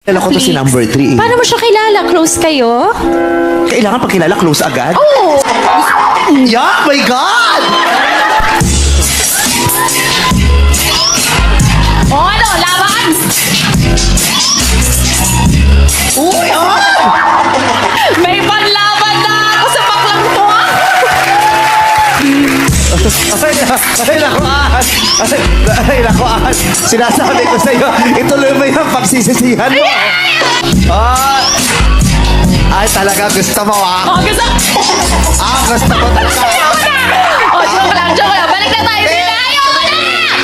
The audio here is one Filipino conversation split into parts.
Kilala ko to si number 3. Paano mo siya kilala? Close kayo? Kailangan pag kilala, close agad? Oo! Yeah, my God! O ano, laban! Uy, May panlaban na ako sa baklang to, ah! Ay, nakuan. Sinasabi ko sa'yo, ituloy mo yung pagsisisihan mo. Ay, talaga gusto mo, O, gusto! gusto mo talaga. O, joke lang. Balik na tayo sila. Ayoko na!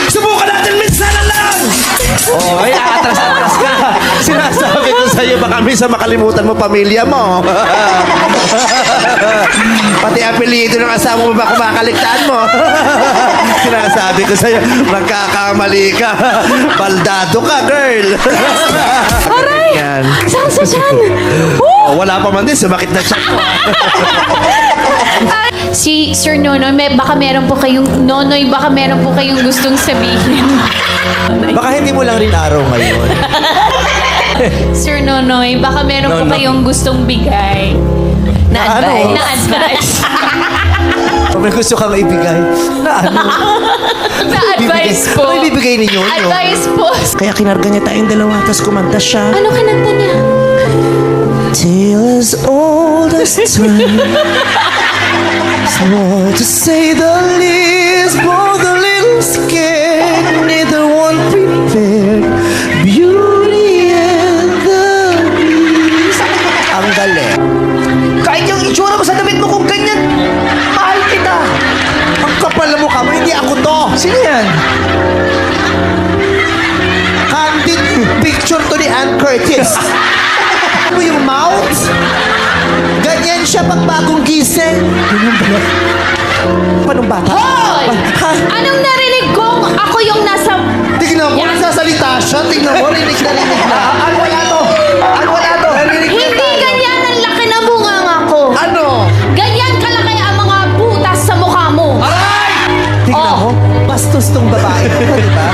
Subukan natin minsan na lang! Ay, atras-atras ka. Sinasabi ko sa'yo, baka minsan makalimutan mo pamilya mo. Pati apelido ng asawa mo ba kumakaligtaan mo? Sinasabi ko sa'yo, magkakamali ka. Baldado ka, girl. Aray! Yan. Saan sa dyan? Wala pa man din, sumakit na siya. Si Sir Nonoy, baka meron po kayong gustong sabihin. Baka hindi mo lang rin araw ngayon. Sir Nonoy, baka meron po kayong gustong bigay. Na ano? advice. Na advice. Kung may gusto kang ibigay, na ano? Na advice po. Ano ibibigay ninyo? Advice po. Kaya kinarga niya tayong dalawa, tapos kumanta siya. Ano kinanta niya? Tale as old as time. Small to say the least, both a little scared, neither one prepared. Beauty and the Beast. Ang galing. Kahit yung itsura mo sa damit mo kung ganyan, mahal kita. Ang kapal na mukha mo, hindi ako to. Sino yan? Candid picture to ni Ann Curtis. Ano yung mouth? Ganyan siya pag bagong gising. Ganyan ba? Panong bata? Hoy! Anong narinig kong ako yung nasa... Tignan mo, Yan. nagsasalita siya. Tignan mo, rinig na. Ano wala to? Ano wala to? Narinig na Hindi tayo. ganyan ang laki na bunganga ko. Ano? Ganyan kalaki ang mga butas sa mukha mo. Tignan Oh. mo, bastos tong babae. Di ba?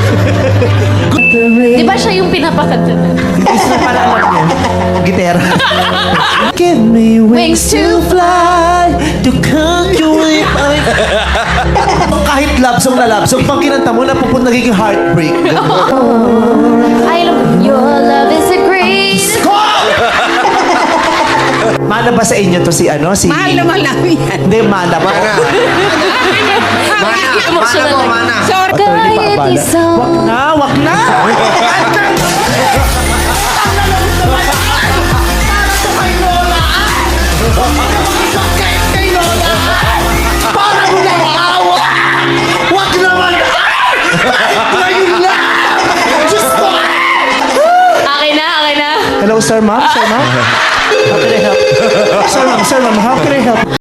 Di ba siya yung pinapakanta na? Isa pa lang niya. Gitera. Give me wings to fly, to conquer with my... Kahit love song na love song, pag kinanta mo, napupunta nagiging heartbreak. I love your love is a grace. Mana ba sa inyo to si ano? Si... Mahal na mahal namin yan. Hindi, mana ba? Emotional mo, lang. mana. Sorry. Kahit isang... Wag na! Para mo na maawa! Wag naman! Ngayon na! Diyos ko! Okay na. Hello, sir, ma'am? Sir, ma'am? How can I help? Sir, ma'am, how can I help?